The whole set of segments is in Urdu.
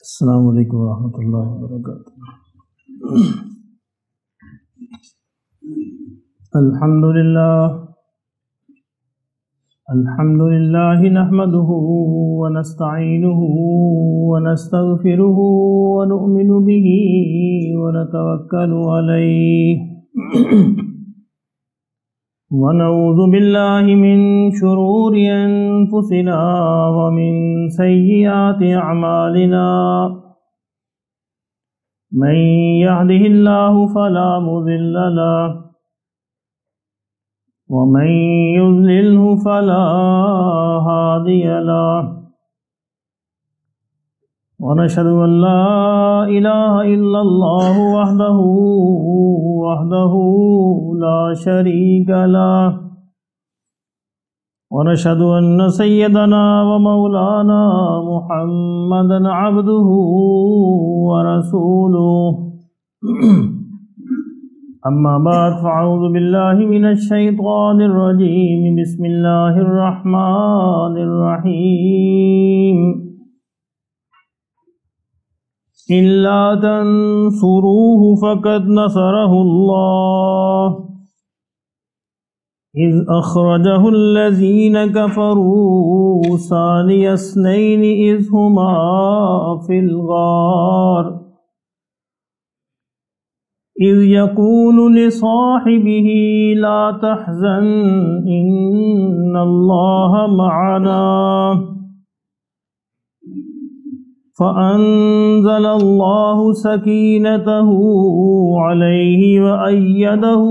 السلام علیکم ورحمۃ اللہ وبرکاتہ۔ الحمد للہ نحمده ونستعینه ونستغفره ونؤمن به ونتوکل علیہ ونعوذ باللہ من شرور انفسنا ومن سیئات اعمالنا من یهده اللہ فلا مضل له ومن يضلله فلا هادي له ونشهد أن لا إله إلا الله وحده لا شريك له ونشهد أن سيدنا ومولانا محمدا عبده ورسوله أما بعد فأعوذ بالله من الشيطان الرجيم بسم الله الرحمن الرحيم إلا تنصروه فقد نصره الله إذ أخرجه الذين كفروا ثاني اثنين إذ هما في الغار إذ يقول لصاحبه لا تحزن إن الله معنا فأنزل الله سكينته عليه وأيده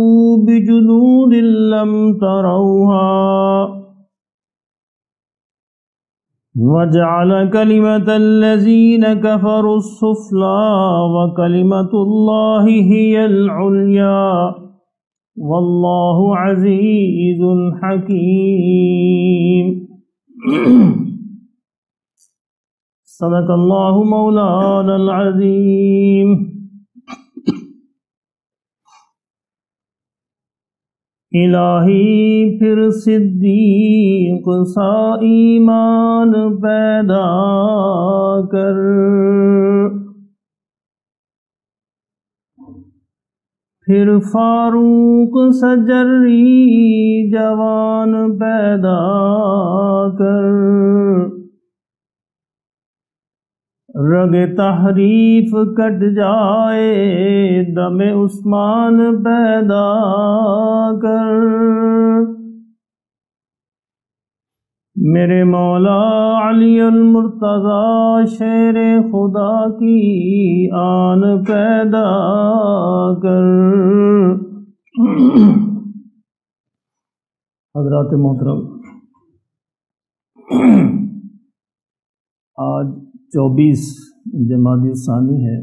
بجنود لم تروها وجعل كلمة الذين كفروا السفلى وكلمة الله هي العليا والله عزيز حكيم صدق اللہ مولانا العظیم۔ الہی پھر صدیق سا ایمان پیدا کر، پھر فاروق سا جری جوان پیدا کر، رگ تحریف کٹ جائے دم عثمان پیدا کر، میرے مولا علی المرتضی شیر خدا کی آن پیدا کر۔ حضرات محترم، آج 24 جمادی الثانی ہے۔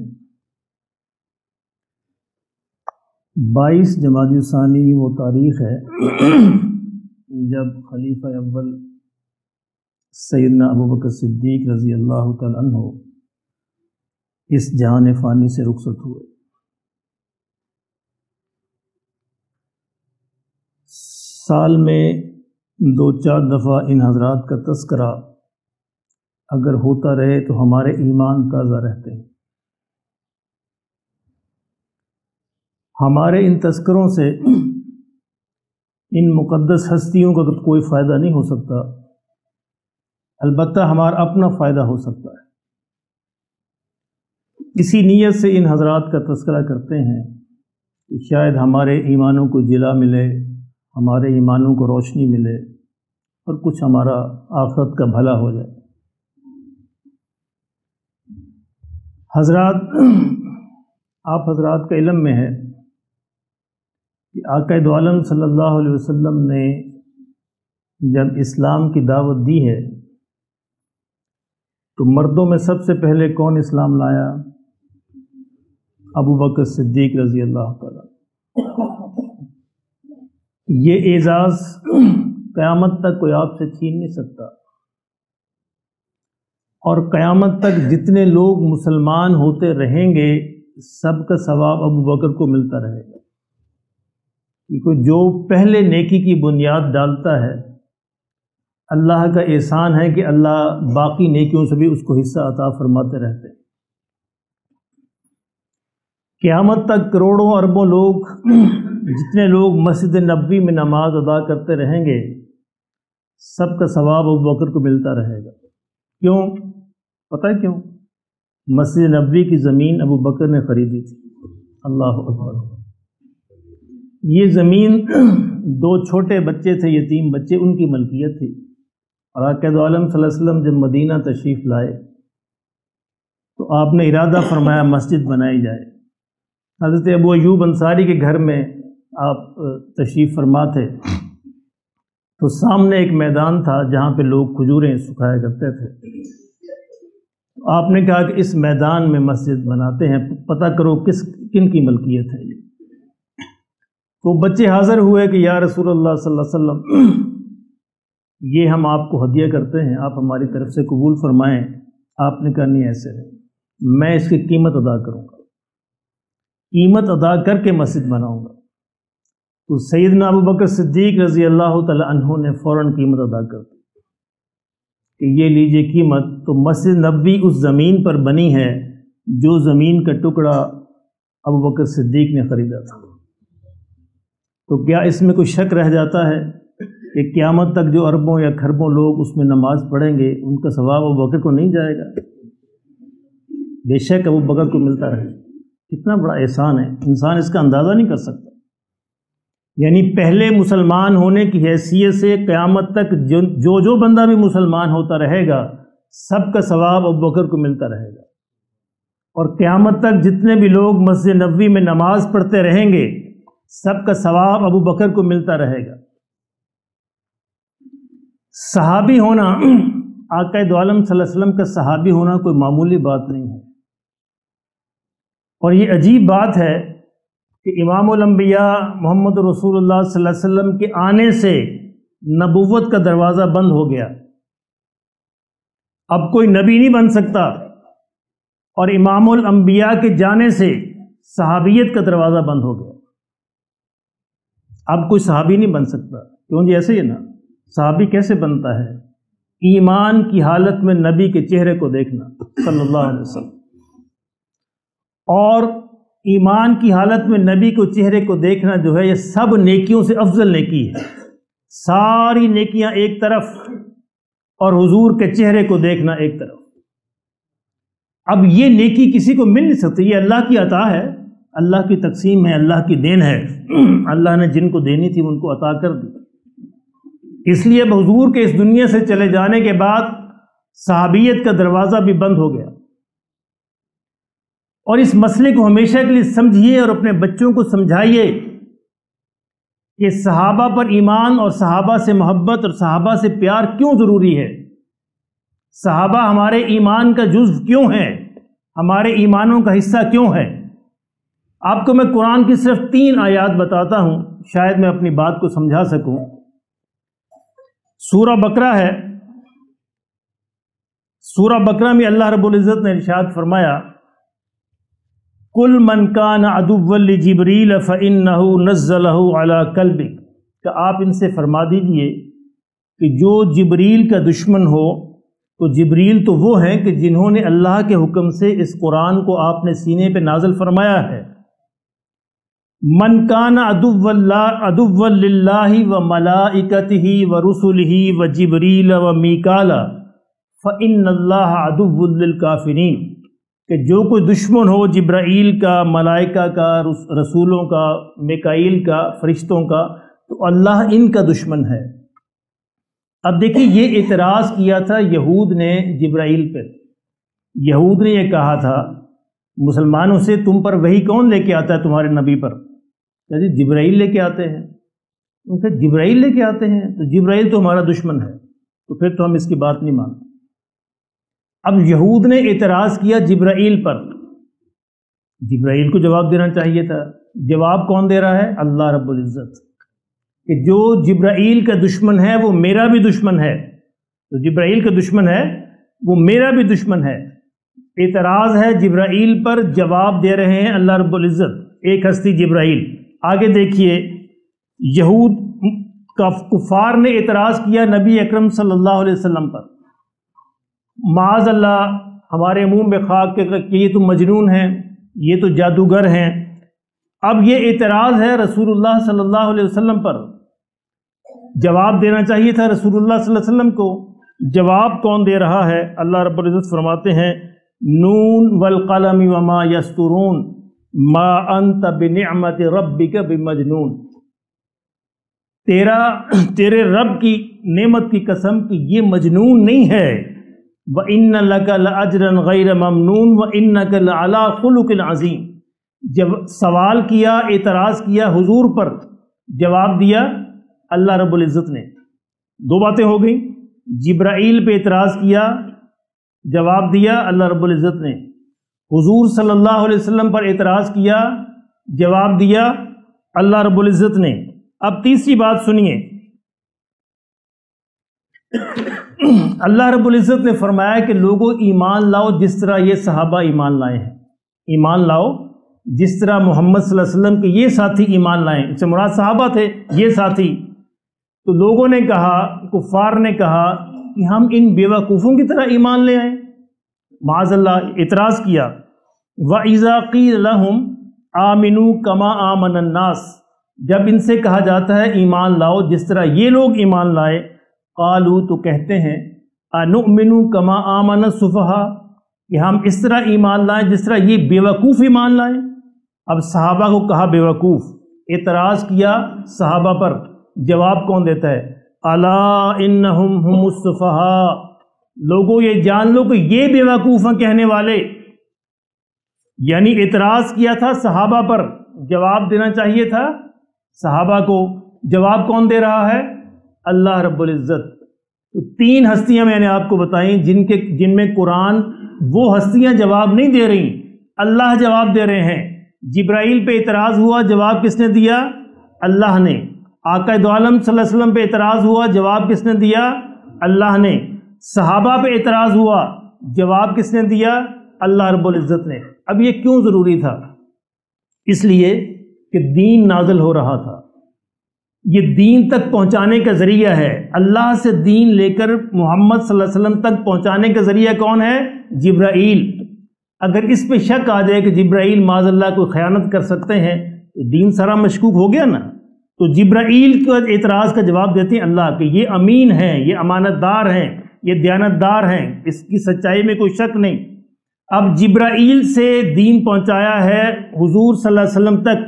22 جمادی الثانی وہ تاریخ ہے جب خلیفہ اول سیدنا ابوبکر صدیق رضی اللہ تعالی عنہ اس جہان فانی سے رخصت ہوئے۔ سال میں 2-4 دفعہ ان حضرات کا تذکرہ اگر ہوتا رہے تو ہمارے ایمان تازہ رہتے ہیں۔ ہمارے ان تذکروں سے ان مقدس ہستیوں کا کوئی فائدہ نہیں ہو سکتا، البتہ ہمارا اپنا فائدہ ہو سکتا ہے۔ اسی نیت سے ان حضرات کا تذکرہ کرتے ہیں کہ شاید ہمارے ایمانوں کو جلا ملے، ہمارے ایمانوں کو روشنی ملے اور کچھ ہمارا آخرت کا بھلا ہو جائے۔ حضرات، آپ حضرات کا علم میں ہے کہ آقا دو عالم صلی اللہ علیہ وسلم نے جب اسلام کی دعوت دی ہے تو مردوں میں سب سے پہلے کون اسلام لایا؟ ابوبکر صدیق رضی اللہ تعالیٰ۔ یہ اعزاز قیامت تک کوئی آپ سے چھین نہیں سکتا، اور قیامت تک جتنے لوگ مسلمان ہوتے رہیں گے سب کا ثواب ابوبکر کو ملتا رہے گا، کیونکہ جو پہلے نیکی کی بنیاد ڈالتا ہے اللہ کا احسان ہے کہ اللہ باقی نیکیوں سے بھی اس کو حصہ عطا فرماتے رہتے ہیں۔ قیامت تک کروڑوں اربوں لوگ جتنے لوگ مسجد نبوی میں نماز ادا کرتے رہیں گے، سب کا ثواب ابو بکر کو ملتا رہے گا۔ کیوں؟ پتہ ہے کیوں؟ مسجد نبوی کی زمین ابو بکر نے خریدی تھی۔ اللہ اکبر۔ یہ زمین دو چھوٹے بچے تھے، یتیم بچے، ان کی ملکیت تھی، اور آقا دو عالم صلی اللہ علیہ وسلم جب مدینہ تشریف لائے تو آپ نے ارادہ فرمایا مسجد بنائی جائے۔ حضرت ابو ایوب انصاری کے گھر میں آپ تشریف فرما تھے، تو سامنے ایک میدان تھا جہاں پہ لوگ کھجوریں سکھایا کرتے تھے۔ آپ نے کہا کہ اس میدان میں مسجد بناتے ہیں، پتہ کرو کن کی ملکیت ہے یہ۔ تو بچے حاضر ہوئے کہ یا رسول اللہ صلی اللہ علیہ وسلم، یہ ہم آپ کو ہدیہ کرتے ہیں، آپ ہماری طرف سے قبول فرمائیں۔ آپ نے کہا نہیں، ایسے نہیں، میں اس کی قیمت ادا کروں گا، قیمت ادا کر کے مسجد بناؤں گا۔ تو سیدنا ابو بکر صدیق رضی اللہ تعالی عنہ نے فوراً قیمت ادا کر دی کہ یہ لیجئے قیمت۔ تو مسجد نبوی اس زمین پر بنی ہے جو زمین کا ٹکڑا ابو بکر صدیق نے خریدا تھا۔ تو کیا اس میں کوئی شک رہ جاتا ہے کہ قیامت تک جو اربوں یا کھربوں لوگ اس میں نماز پڑھیں گے ان کا ثواب ابو بکر کو نہیں جائے گا؟ بے شک ابو بکر کو ملتا رہے۔ کتنا بڑا احسان ہے، انسان اس کا اندازہ نہیں کر سکتا۔ یعنی پہلے مسلمان ہونے کی حیثیت سے قیامت تک جو بندہ بھی مسلمان ہوتا رہے گا، سب کا ثواب ابو بکر کو ملتا رہے گا، اور قیامت تک جتنے بھی لوگ مسجد نبوی میں نماز پڑھتے رہیں گے، سب کا ثواب ابو بکر کو ملتا رہے گا۔ صحابی ہونا، آقا دو عالم صلی اللہ علیہ وسلم کا صحابی ہونا کوئی معمولی بات نہیں ہے، اور یہ عجیب بات ہے کہ امام الانبیاء محمد رسول اللہ صلی اللہ علیہ وسلم کے آنے سے نبوت کا دروازہ بند ہو گیا، اب کوئی نبی نہیں بن سکتا، اور امام الانبیاء کے جانے سے صحابیت کا دروازہ بند ہو گیا، اب کوئی صحابی نہیں بن سکتا۔ کیوں جی؟ ایسے ہی ہے نا، صحابی کیسے بنتا ہے؟ ایمان کی حالت میں نبی کے چہرے کو دیکھنا صلی اللہ علیہ وسلم، اور ایمان کی حالت میں نبی کو چہرے کو دیکھنا جو ہے، یہ سب نیکیوں سے افضل نیکی ہے۔ ساری نیکیاں ایک طرف اور حضور کے چہرے کو دیکھنا ایک طرف۔ اب یہ نیکی کسی کو مل نہیں سکتی، یہ اللہ کی عطا ہے، اللہ کی تقسیم ہے، اللہ کی دین ہے، اللہ نے جن کو دینی تھی ان کو عطا کر دی۔ اس لیے اب حضور کے اس دنیا سے چلے جانے کے بعد صحابیت کا دروازہ بھی بند ہو گیا، اور اس مسئلے کو ہمیشہ کے لیے سمجھیے اور اپنے بچوں کو سمجھائیے کہ صحابہ پر ایمان اور صحابہ سے محبت اور صحابہ سے پیار کیوں ضروری ہے، صحابہ ہمارے ایمان کا جزو کیوں ہیں، ہمارے ایمانوں کا حصہ کیوں ہے۔ آپ کو میں قرآن کی صرف 3 آیات بتاتا ہوں، شاید میں اپنی بات کو سمجھا سکوں۔ سورہ بقرہ ہے، سورہ بقرہ میں اللہ رب العزت نے ارشاد فرمایا، قُلْ مَنْ كَانَ عَدُوًّا لِجِبْرِيلَ فَإِنَّهُ نَزَّلَهُ عَلَى قَلْبِكَ، کہ آپ ان سے فرما دیجئے کہ جو جبریل کا دشمن ہو، تو جبریل تو وہ ہیں کہ جنہوں نے اللہ کے حکم سے اس قرآن کو آپ نے سینے پہ نازل فرمایا ہے۔ من کان عدوا للہ وملائکتہ ورسلہ وجبریل ومیکال فإن اللہ عدو للکافرین، کہ جو کوئی دشمن ہو جبرائیل کا، ملائکہ کا، رسولوں کا، میکائیل کا، فرشتوں کا، تو اللہ ان کا دشمن ہے۔ اب دیکھیے، یہ اعتراض کیا تھا یہود نے جبرائیل پہ۔ یہود نے یہ کہا تھا مسلمانوں سے، تم پر وحی کون لے کے آتا ہے تمہارے نبی پر؟ کہ جبرائیل لے کے آتے ہیں۔ ان کہ جبرائیل لے کے آتے ہیں تو جبرائیل تو ہمارا دشمن ہے، تو پھر تو ہم اس کی بات نہیں مانتے۔ اب یہود نے اعتراض کیا جبرائیل پر، جبرائیل کو جواب دینا چاہیے تھا۔ جواب کون دے رہا ہے؟ اللہ رب العزت، کہ جو جبرائیل کا دشمن ہے وہ میرا بھی دشمن ہے، تو جبرائیل کا دشمن ہے وہ میرا بھی دشمن ہے۔ اعتراض ہے جبرائیل پر، جواب دے رہے ہیں اللہ رب العزت، ایک ہستی جبرائیل۔ آگے دیکھیے، یہود کفار نے اعتراض کیا نبی اکرم صلی اللہ علیہ وسلم پر، معاذ اللہ ہمارے منہ میں خاک کہ یہ تو مجنون ہیں، یہ تو جادوگر ہیں۔ اب یہ اعتراض ہے رسول اللہ صلی اللہ علیہ وسلم پر، جواب دینا چاہیے تھا رسول اللہ صلی اللہ علیہ وسلم کو۔ جواب کون دے رہا ہے؟ اللہ رب العزت فرماتے ہیں نون والقلم وما یسطرون ما انت بنعمت ربک بمجنون، تیرے رب کی نعمت کی قسم کہ یہ مجنون نہیں ہے۔ وَإِنَّ لَكَ لَأَجْرًا غَيْرَ مَمْنُونٍ وَإِنَّكَ لَعَلَىٰ خُلُقٍ عَظِيمٍ۔ جب سوال کیا، اعتراض کیا حضور پر، جواب دیا اللہ رب العزت نے۔ دو باتیں ہو گئیں، جبرائیل پہ اعتراض کیا، جواب دیا اللہ رب العزت نے، حضور صلی اللہ علیہ وسلم پر اعتراض کیا، جواب دیا اللہ رب العزت نے۔ اب تیسری بات سنیے، اللہ رب العزت نے فرمایا کہ لوگوں ایمان لاؤ جس طرح یہ صحابہ ایمان لائے ہیں، ایمان لاؤ جس طرح محمد صلی اللہ علیہ وسلم کے یہ ساتھی ایمان لائیں۔ اس سے مراد صحابہ تھے، یہ ساتھی۔ تو لوگوں نے کہا، کفار نے کہا کہ ہم ان بیوقوفوں کی طرح ایمان لے آئیں، معاذ اللہ، اعتراض کیا۔ وَإِذَا قِيلَ لَهُمْ آمِنُوا كَمَا آمَنَ النَّاسِ، جب ان سے کہا جاتا ہے ایمان لاؤ جس طرح یہ لوگ ایمان لائے، قالوا، تو کہتے ہیں اَنُؤْمِنُ كَمَا آمَنَ السُّفَهَاءُ، کہ ہم اس طرح ایمان لائیں جس طرح یہ بیوقوف ایمان لائیں۔ اب صحابہ کو کہا بیوقوف، اعتراض کیا صحابہ پر، جواب کون دیتا ہے؟ الا انہم ہم السفہاء، لوگوں یہ جان لو کہ یہ بیوقوف ہیں کہنے والے۔ یعنی اعتراض کیا تھا صحابہ پر، جواب دینا چاہیے تھا صحابہ کو، جواب کون دے رہا ہے؟ اللہ رب العزت۔ تو تین ہستیاں میں نے آپ کو بتائیں جن میں قرآن وہ ہستیاں جواب نہیں دے رہی، اللہ جواب دے رہے ہیں۔ جبرائیل پہ اعتراض ہوا، جواب کس نے دیا؟ اللہ نے۔ آقا دو عالم صلی اللہ علیہ وسلم پہ اعتراض ہوا، جواب کس نے دیا؟ اللہ نے۔ صحابہ پہ اعتراض ہوا، جواب کس نے دیا؟ اللہ رب العزت نے۔ اب یہ کیوں ضروری تھا؟ اس لیے کہ دین نازل ہو رہا تھا، یہ دین تک پہنچانے کا ذریعہ ہے۔ اللہ سے دین لے کر محمد صلی اللہ علیہ وسلم تک پہنچانے کا ذریعہ کون ہے؟ جبرائیل۔ اگر اس پہ شک آ جائے کہ جبرائیل معاذ اللہ کو خیانت کر سکتے ہیں تو دین سارا مشکوک ہو گیا نا۔ تو جبرائیل کے اعتراض کا جواب دیتے ہیں اللہ کہ یہ امین ہیں، یہ امانت دار ہیں، یہ دیانت دار ہیں، اس کی سچائی میں کوئی شک نہیں۔ اب جبرائیل سے دین پہنچایا ہے حضور صلی اللہ علیہ وسلم تک،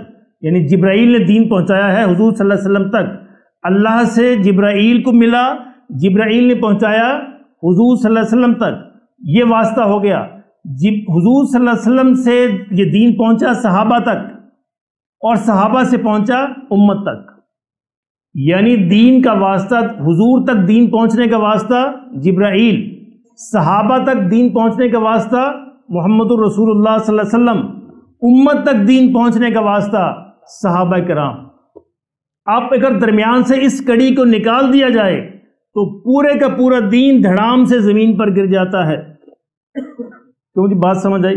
یعنی جبرائیل نے دین پہنچایا ہے حضور صلی اللہ علیہ وسلم تک۔ اللہ سے جبرائیل کو ملا، جبرائیل نے پہنچایا حضور صلی اللہ علیہ وسلم تک، یہ واسطہ ہو گیا۔ حضور صلی اللہ علیہ وسلم سے یہ دین پہنچا صحابہ تک، اور صحابہ سے پہنچا امت تک، یعنی دین کا واسطہ، حضور تک دین پہنچنے کا واسطہ جبرائیل، صحابہ تک دین پہنچنے کا واسطہ محمد الرسول اللہ صلی اللہ علیہ وسلم، امت تک دین پہنچنے کا واسطہ صحابہ کرام۔ آپ اگر درمیان سے اس کڑی کو نکال دیا جائے تو پورے کا پورا دین دھڑام سے زمین پر گر جاتا ہے۔ کیوں جی بات سمجھ آئی؟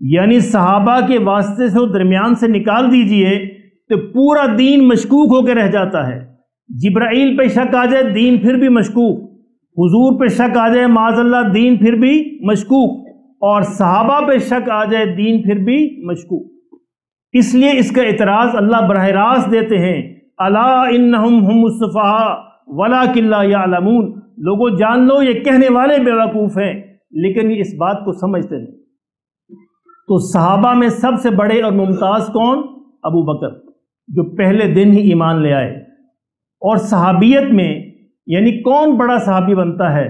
یعنی صحابہ کے واسطے سے درمیان سے نکال دیجئے تو پورا دین مشکوک ہو کے رہ جاتا ہے۔ جبرائیل پہ شک آ جائے دین پھر بھی مشکوک، حضور پہ شک آ جائے معاذ اللہ دین پھر بھی مشکوک، اور صحابہ پہ شک آ جائے دین پھر بھی مشکوک۔ اس لیے اس کا اعتراض اللہ براہ راست دیتے ہیں، الا انہم ہم السفہاء ولکن لا یعلمون، لوگوں جان لو یہ کہنے والے بیوقوف ہیں لیکن یہ اس بات کو سمجھتے نہیں۔ تو صحابہ میں سب سے بڑے اور ممتاز کون؟ ابو بکر، جو پہلے دن ہی ایمان لے آئے۔ اور صحابیت میں یعنی کون بڑا صحابی بنتا ہے؟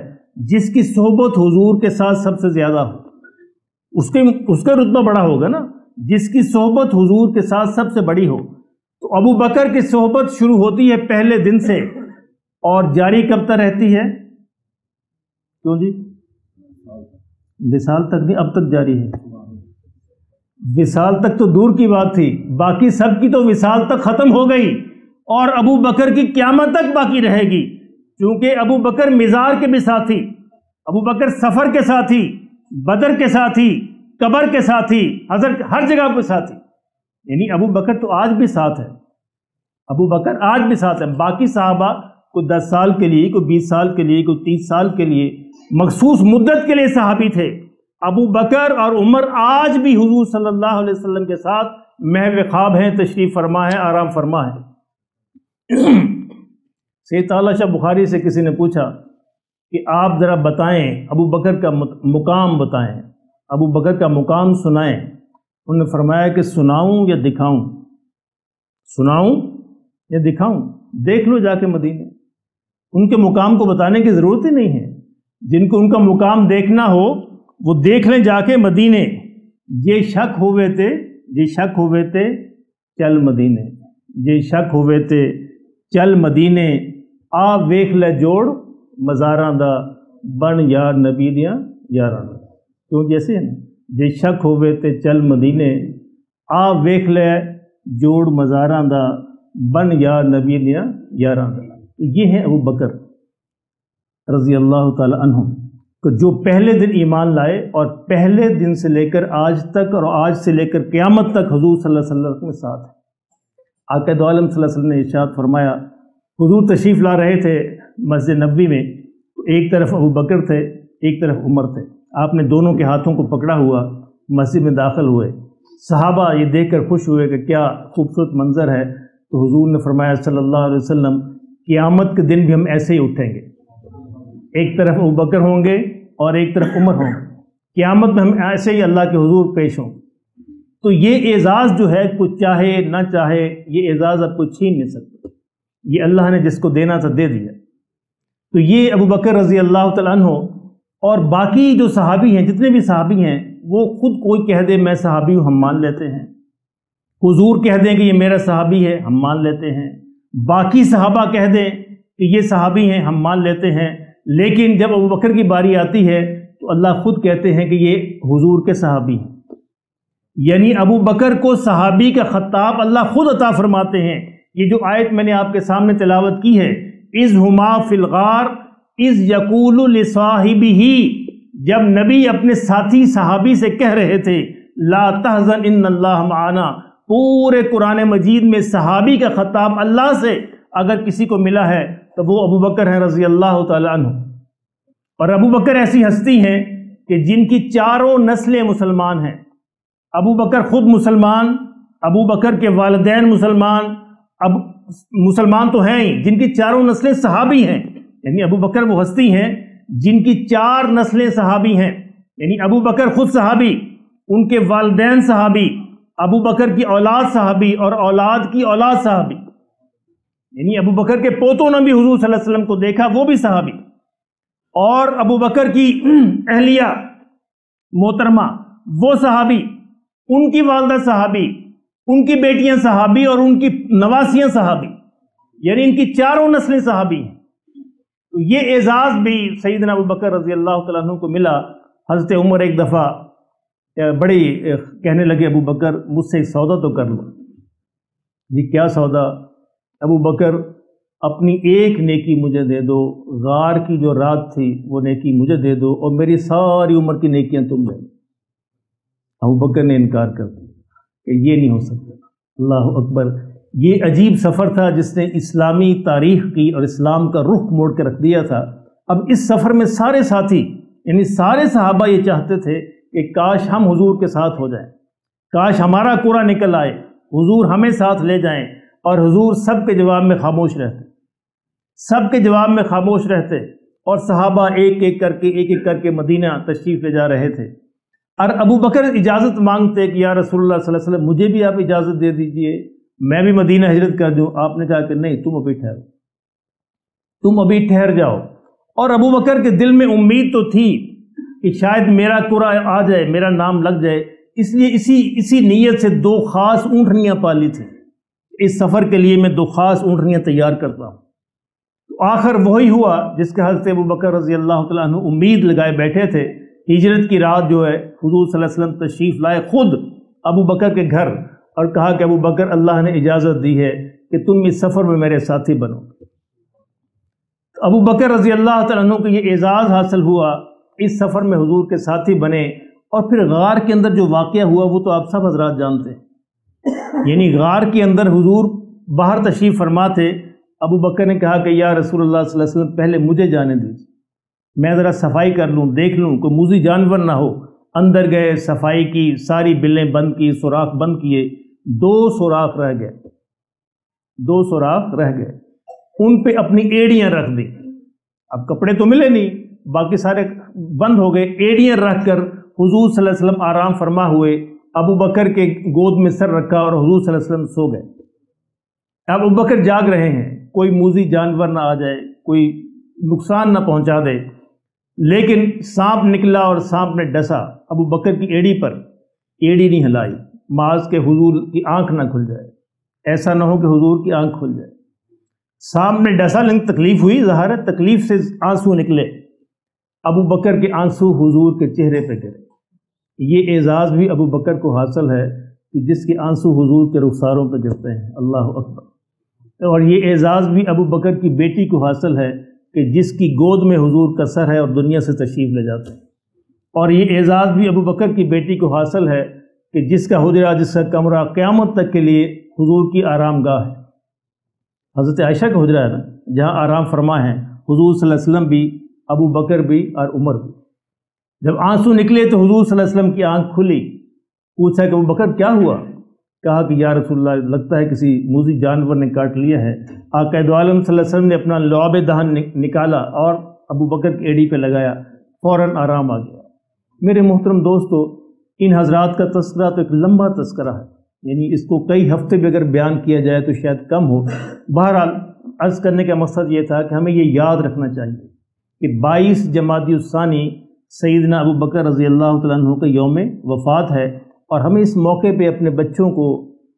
جس کی صحبت حضور کے ساتھ سب سے زیادہ ہو، اس کا رتبہ بڑا ہوگا نا، جس کی صحبت حضور کے ساتھ سب سے بڑی ہو۔ تو ابو بکر کی صحبت شروع ہوتی ہے پہلے دن سے، اور جاری کب تک رہتی ہے؟ کیوں جی؟ وصال تک نہیں، اب تک جاری ہے۔ وصال تک تو دور کی بات تھی، باقی سب کی تو وصال تک ختم ہو گئی، اور ابو بکر کی قیامت تک باقی رہے گی، کیونکہ ابو بکر مزار کے بھی ساتھی، ابو بکر سفر کے ساتھی، بدر کے ساتھی، قبر کے ساتھی، حضرت ہر جگہ پہ ساتھی، یعنی ابو بکر تو آج بھی ساتھ ہے، ابو بکر آج بھی ساتھ ہے۔ باقی صحابہ کوئی 10 سال کے لیے، کوئی 20 سال کے لیے، کوئی 30 سال کے لیے، مخصوص مدت کے لیے صحابی تھے، ابو بکر اور عمر آج بھی حضور صلی اللہ علیہ وسلم کے ساتھ محو خواب ہیں، تشریف فرما ہیں، آرام فرما ہیں۔ سید تعالیٰ شاہ بخاری سے کسی نے پوچھا کہ آپ ذرا بتائیں، ابو بکر کا مقام بتائیں، ابو بکر کا مقام سنائیں۔ انہوں نے فرمایا کہ سناؤں یا دکھاؤں؟ سناؤں یا دکھاؤں؟ دیکھ لو جا کے مدینے، ان کے مقام کو بتانے کی ضرورت ہی نہیں ہے۔ جن کو ان کا مقام دیکھنا ہو وہ دیکھ لیں جا کے مدینے۔ یہ شک ہوئے تھے، یہ شک ہوئے تھے چل مدینے، یہ شک ہوئے تھے چل مدینے، آ ویکھ لے جوڑ مزاراں دا، بن یار نبی دیاں یاراں دا۔ کیوں جیسے ہے نا، یہ شک ہوئے تے چل مدینے، آ ویکھ لے جوڑ مزاراں دا، بن یار نبی دیاں یاراں دا۔ تو یہ ہے ابو بکر رضی اللہ تعالی عنہ، کہ جو پہلے دن ایمان لائے اور پہلے دن سے لے کر آج تک اور آج سے لے کر قیامت تک حضور صلی اللہ علیہ وسلم کے ساتھ ہے۔ آقا دو عالم صلی اللہ علیہ وسلم نے ارشاد فرمایا، حضور تشریف لا رہے تھے مسجد نبوی میں، ایک طرف ابو بکر تھے، ایک طرف عمر تھے۔ آپ نے دونوں کے ہاتھوں کو پکڑا ہوا مسجد میں داخل ہوئے۔ صحابہ یہ دیکھ کر خوش ہوئے کہ کیا خوبصورت منظر ہے۔ تو حضور نے فرمایا صلی اللہ علیہ وسلم، قیامت کے دن بھی ہم ایسے ہی اٹھیں گے، ایک طرف ابو بکر ہوں گے اور ایک طرف عمر ہوں گے، قیامت میں ہم ایسے ہی اللہ کے حضور پیش ہوں۔ تو یہ اعزاز جو ہے، کوئی چاہے نہ چاہے، یہ اعزاز اب کوئی چھین نہیں سکتا، یہ اللہ نے جس کو دینا تھا دے دیا۔ تو یہ ابو بکر رضی اللہ تعالیٰ عنہ اور باقی جو صحابی ہیں، جتنے بھی صحابی ہیں، وہ خود کوئی کہہ دے میں صحابی ہوں، ہم مان لیتے ہیں۔ حضور کہہ دیں کہ یہ میرا صحابی ہے، ہم مان لیتے ہیں۔ باقی صحابہ کہہ دیں کہ یہ صحابی ہیں، ہم مان لیتے ہیں۔ لیکن جب ابو بکر کی باری آتی ہے تو اللہ خود کہتے ہیں کہ یہ حضور کے صحابی ہیں، یعنی ابو بکر کو صحابی کا خطاب اللہ خود عطا فرماتے ہیں۔ یہ جو آیت میں نے آپ کے سامنے تلاوت کی ہے، اذ ہما فی الغار اذ یقول لصاحبہ، جب نبی اپنے ساتھی صحابی سے کہہ رہے تھے لا تحزن ان اللہ معنا، پورے قرآن مجید میں صحابی کا خطاب اللہ سے اگر کسی کو ملا ہے تو وہ ابو بکر ہیں رضی اللہ تعالی عنہ۔ اور ابو بکر ایسی ہستی ہیں کہ جن کی چاروں نسلیں مسلمان ہیں۔ ابو بکر خود مسلمان، ابو بکر کے والدین مسلمان، اب مسلمان تو ہیں ہی، جن کی چاروں نسلیں صحابی ہیں۔ یعنی ابو بکر وہ ہستی ہیں جن کی 4 نسلیں صحابی ہیں، یعنی ابو بکر خود صحابی، ان کے والدین صحابی، ابو بکر کی اولاد صحابی اور اولاد کی اولاد صحابی، یعنی ابو بکر کے پوتوں نے بھی حضور صلی اللہ علیہ وسلم کو دیکھا، وہ بھی صحابی، اور ابو بکر کی اہلیہ محترمہ وہ صحابی، ان کی والدہ صحابی، ان کی بیٹیاں صحابی اور ان کی نواسیاں صحابی، یعنی ان کی چاروں نسلیں صحابی ہیں۔ تو یہ اعزاز بھی سیدنا ابو بکر رضی اللہ تعالیٰ عنہ کو ملا۔ حضرت عمر ایک دفعہ بڑی کہنے لگے ابو بکر مجھ سے ایک سودا تو کر لو۔ جی کیا سودا؟ ابو بکر اپنی ایک نیکی مجھے دے دو، غار کی جو رات تھی وہ نیکی مجھے دے دو، اور میری ساری عمر کی نیکیاں تم لے دو۔ ابو بکر نے انکار کر دیا کہ یہ نہیں ہو سکتا۔ اللہ اکبر! یہ عجیب سفر تھا جس نے اسلامی تاریخ کی اور اسلام کا رخ موڑ کے رکھ دیا تھا۔ اب اس سفر میں سارے ساتھی یعنی سارے صحابہ یہ چاہتے تھے کہ کاش ہم حضور کے ساتھ ہو جائیں، کاش ہمارا کوڑا نکل آئے، حضور ہمیں ساتھ لے جائیں، اور حضور سب کے جواب میں خاموش رہتے، سب کے جواب میں خاموش رہتے، اور صحابہ ایک ایک کر کے مدینہ تشریف لے جا رہے تھے۔ اور ابو بکر اجازت مانگتے کہ یا رسول اللہ صلی اللہ علیہ وسلم مجھے بھی آپ اجازت دے دیجئے، میں بھی مدینہ ہجرت کر دوں۔ آپ نے کہا کہ نہیں، تم ابھی ٹھہرو، تم ابھی ٹھہر جاؤ۔ اور ابو بکر کے دل میں امید تو تھی کہ شاید میرا قرآ آ جائے، میرا نام لگ جائے، اس لیے اسی نیت سے 2 خاص اونٹنیاں پالی تھیں۔ اس سفر کے لیے میں 2 خاص اونٹنیاں تیار کرتا ہوں۔ تو آخر وہی ہوا جس کے حضرت ابو بکر رضی اللہ تعالیٰ عنہ امید لگائے بیٹھے تھے۔ ہجرت کی رات جو ہے حضور صلی اللہ علیہ وسلم تشریف لائے خود ابو بکر کے گھر، اور کہا کہ ابو بکر اللہ نے اجازت دی ہے کہ تم اس سفر میں میرے ساتھی بنو۔ ابو بکر رضی اللہ تعالیٰ عنہ کو یہ اعزاز حاصل ہوا، اس سفر میں حضور کے ساتھی بنے۔ اور پھر غار کے اندر جو واقعہ ہوا وہ تو آپ سب حضرات جانتے ہیں، یعنی غار کے اندر حضور باہر تشریف فرما تھے۔ ابو بکر نے کہا کہ یا رسول اللہ صلی اللہ علیہ وسلم پہلے مجھے جانے دیجیے، میں ذرا صفائی کر لوں، دیکھ لوں کوئی موذی جانور نہ ہو، اندر گئے، صفائی کی، ساری بلیں بند کی، سوراخ بند کیے، 2 سوراخ رہ گئے، 2 سوراخ رہ گئے، ان پہ اپنی ایڑیاں رکھ دی۔ اب کپڑے تو ملے نہیں، باقی سارے بند ہو گئے، ایڑیاں رکھ کر حضور صلی اللہ علیہ وسلم آرام فرما ہوئے، ابو بکر کے گود میں سر رکھا اور حضور صلی اللہ علیہ وسلم سو گئے۔ اب ابو بکر جاگ رہے ہیں، کوئی موذی جانور نہ آ جائے، کوئی نقصان نہ پہنچا دے، لیکن سانپ نکلا اور سانپ نے ڈسا ابو بکر کی ایڑی پر، ایڑی نہیں ہلائی، معاذ کہ حضور کی آنکھ نہ کھل جائے، ایسا نہ ہو کہ حضور کی آنکھ کھل جائے۔ سانپ نے ڈسا، لیکن تکلیف ہوئی، ظاہر ہے تکلیف سے آنسو نکلے، ابو بکر کے آنسو حضور کے چہرے پہ گرے۔ یہ اعزاز بھی ابو بکر کو حاصل ہے کہ جس کے آنسو حضور کے رخساروں پہ گرتے ہیں، اللہ اکبر۔ اور یہ اعزاز بھی ابو بکر کی بیٹی کو حاصل ہے کہ جس کی گود میں حضور کا سر ہے اور دنیا سے تشریف لے جاتے ہیں۔ اور یہ اعزاز بھی ابو بکر کی بیٹی کو حاصل ہے کہ جس کا حجرہ، جس کا کمرہ قیامت تک کے لیے حضور کی آرام گاہ ہے۔ حضرت عائشہ کا حجرہ ہے نا، جہاں آرام فرما ہے حضور صلی اللہ علیہ وسلم بھی، ابو بکر بھی اور عمر بھی۔ جب آنسو نکلے تو حضور صلی اللہ علیہ وسلم کی آنکھ کھلی، پوچھا کہ ابو بکر کیا ہوا؟ کہا کہ یا رسول اللہ، لگتا ہے کسی موذی جانور نے کاٹ لیا ہے۔ آقا دو عالم صلی اللہ علیہ وسلم نے اپنا لعاب دہن نکالا اور ابو بکر کی ایڑی پہ لگایا، فوراً آرام آ گیا۔ میرے محترم دوستو، ان حضرات کا تذکرہ تو ایک لمبا تذکرہ ہے، یعنی اس کو کئی ہفتے بھی اگر بیان کیا جائے تو شاید کم ہو۔ بہرحال عرض کرنے کا مقصد یہ تھا کہ ہمیں یہ یاد رکھنا چاہیے کہ 22 جمادی الثانی سیدنا ابو بکر رضی اللہ تعالیٰ عنہ کا یوم وفات ہے، اور ہمیں اس موقع پہ اپنے بچوں کو،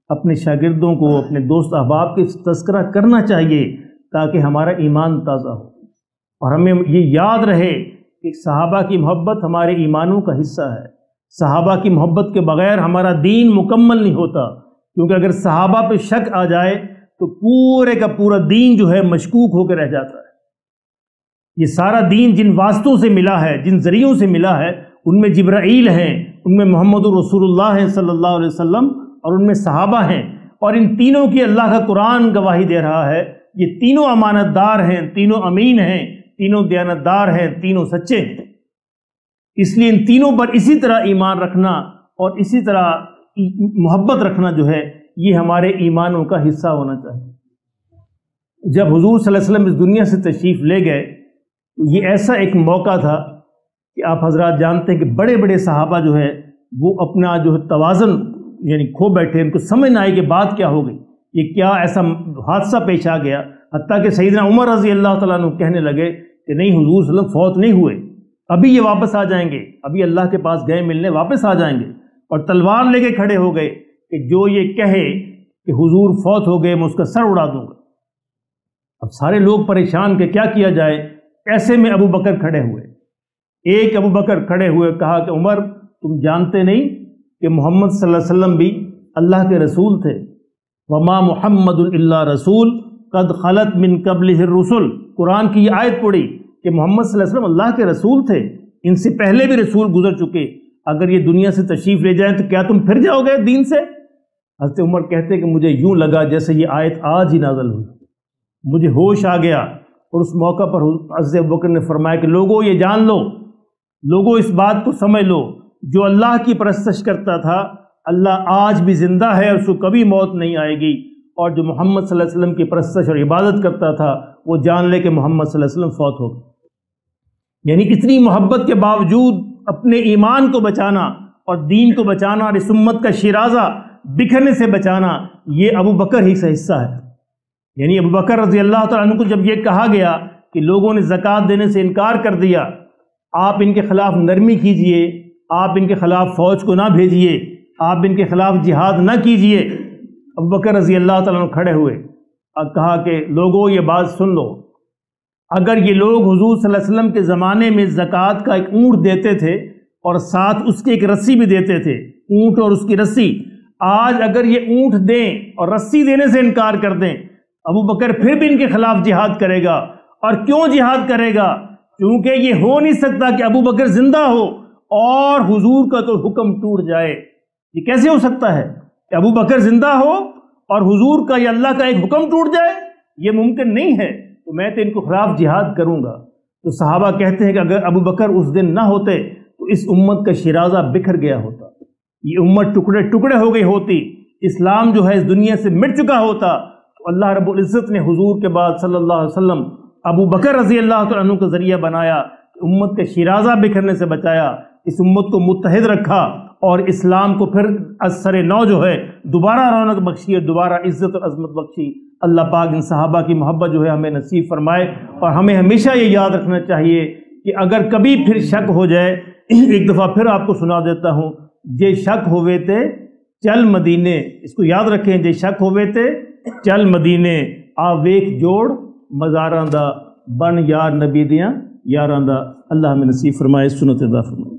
اپنے شاگردوں کو، اپنے دوست احباب کے تذکرہ کرنا چاہیے تاکہ ہمارا ایمان تازہ ہو، اور ہمیں یہ یاد رہے کہ صحابہ کی محبت ہمارے ایمانوں کا حصہ ہے۔ صحابہ کی محبت کے بغیر ہمارا دین مکمل نہیں ہوتا، کیونکہ اگر صحابہ پہ شک آ جائے تو پورے کا پورا دین جو ہے مشکوک ہو کے رہ جاتا ہے۔ یہ سارا دین جن واسطوں سے ملا ہے، جن ذریعوں سے ملا ہے، ان میں جبرائیل ہیں، ان میں محمد رسول اللہ صلی اللہ علیہ وسلم، اور ان میں صحابہ ہیں، اور ان تینوں کی اللہ کا قرآن گواہی دے رہا ہے۔ یہ تینوں امانت دار ہیں، تینوں امین ہیں، تینوں دیانتدار ہیں، تینوں سچے ہیں۔ اس لیے ان تینوں پر اسی طرح ایمان رکھنا اور اسی طرح محبت رکھنا جو ہے، یہ ہمارے ایمانوں کا حصہ ہونا چاہیے۔ جب حضور صلی اللہ علیہ وسلم اس دنیا سے تشریف لے گئے تو یہ ایسا ایک موقع تھا کہ آپ حضرات جانتے ہیں کہ بڑے بڑے صحابہ جو ہے وہ اپنا جو ہے توازن یعنی کھو بیٹھے، ان کو سمجھ نہ آئی کہ بات کیا ہو گئی، یہ کیا ایسا حادثہ پیش آ گیا، حتیٰ کہ سیدنا عمر رضی اللہ تعالیٰ عنہ کہنے لگے کہ نہیں، حضور صلی اللہ علیہ وسلم فوت نہیں ہوئے، ابھی یہ واپس آ جائیں گے، ابھی اللہ کے پاس گئے ملنے، واپس آ جائیں گے، اور تلوار لے کے کھڑے ہو گئے کہ جو یہ کہے کہ حضور فوت ہو گئے میں اس کا سر اڑا دوں گا۔ اب سارے لوگ پریشان کہ کیا کیا جائے، ایسے میں ابو بکر کھڑے ہوئے، ایک ابو بکر کھڑے ہوئے، کہا کہ عمر، تم جانتے نہیں کہ محمد صلی اللہ علیہ وسلم بھی اللہ کے رسول تھے؟ وما محمد الا رسول قد خلت من قبلہ الرسل، قرآن کی یہ آیت پڑھی کہ محمد صلی اللہ علیہ وسلم اللہ کے رسول تھے، ان سے پہلے بھی رسول گزر چکے، اگر یہ دنیا سے تشریف لے جائیں تو کیا تم پھر جاؤ گے دین سے؟ حضرت عمر کہتے کہ مجھے یوں لگا جیسے یہ آیت آج ہی نازل ہوئی، مجھے ہوش آ گیا، اور اس موقع پر حضرت ابوبکر نے فرمایا کہ لوگوں یہ جان لو، لوگوں اس بات کو سمجھ لو، جو اللہ کی پرستش کرتا تھا اللہ آج بھی زندہ ہے، اس کو کبھی موت نہیں آئے گی، اور جو محمد صلی اللہ علیہ وسلم کی پرستش اور عبادت کرتا تھا وہ جان لے کہ محمد صلی اللہ علیہ وسلم فوت ہو گئے۔ یعنی اتنی محبت کے باوجود اپنے ایمان کو بچانا اور دین کو بچانا اور اس امت کا شیرازہ بکھرنے سے بچانا، یہ ابو بکر ہی سے حصہ ہے۔ یعنی ابو بکر رضی اللہ تعالیٰ عنہ کو جب یہ کہا گیا کہ لوگوں نے زکوٰۃ دینے سے انکار کر دیا، آپ ان کے خلاف نرمی کیجئے، آپ ان کے خلاف فوج کو نہ بھیجئے، آپ ان کے خلاف جہاد نہ کیجئے، ابو بکر رضی اللہ تعالیٰ عنہ کھڑے ہوئے اور کہا کہ لوگوں یہ بات سن لو، اگر یہ لوگ حضور صلی اللہ علیہ وسلم کے زمانے میں زکوٰۃ کا ایک اونٹ دیتے تھے اور ساتھ اس کی ایک رسی بھی دیتے تھے، اونٹ اور اس کی رسی، آج اگر یہ اونٹ دیں اور رسی دینے سے انکار کر دیں، ابو بکر پھر بھی ان کے خلاف جہاد کرے گا۔ اور کیوں جہاد کرے گا؟ کیونکہ یہ ہو نہیں سکتا کہ ابو بکر زندہ ہو اور حضور کا کوئی حکم ٹوٹ جائے۔ یہ کیسے ہو سکتا ہے کہ ابو بکر زندہ ہو اور حضور کا یا اللہ کا ایک حکم ٹوٹ جائے؟ یہ ممکن نہیں ہے، تو میں تو ان کو خلاف جہاد کروں گا۔ تو صحابہ کہتے ہیں کہ اگر ابو بکر اس دن نہ ہوتے تو اس امت کا شیرازہ بکھر گیا ہوتا، یہ امت ٹکڑے ٹکڑے ہو گئی ہوتی، اسلام جو ہے اس دنیا سے مٹ چکا ہوتا۔ تو اللہ رب العزت نے حضور کے بعد صلی اللہ علیہ وسلم ابو بکر رضی اللہ تعالیٰ عنہ کا ذریعہ بنایا، امت کا شیرازہ بکھرنے سے بچایا، اس امت کو متحد رکھا، اور اسلام کو پھر از سر نو جو ہے دوبارہ رونق بخشی اور دوبارہ عزت اور عظمت بخشی۔ اللہ پاک ان صحابہ کی محبت جو ہے ہمیں نصیب فرمائے، اور ہمیں ہمیشہ یہ یاد رکھنا چاہیے کہ اگر کبھی پھر شک ہو جائے، ایک دفعہ پھر آپ کو سنا دیتا ہوں، جے شک ہوئے تے چل مدینے، اس کو یاد رکھیں، جے شک ہوئے تے چل مدینے، آ ویکھ جوڑ مزاراں دا، بن یار نبی دیاں یاراں دا۔ اللہ ہمیں نصیب فرمائے، سنت ادا فرمائے۔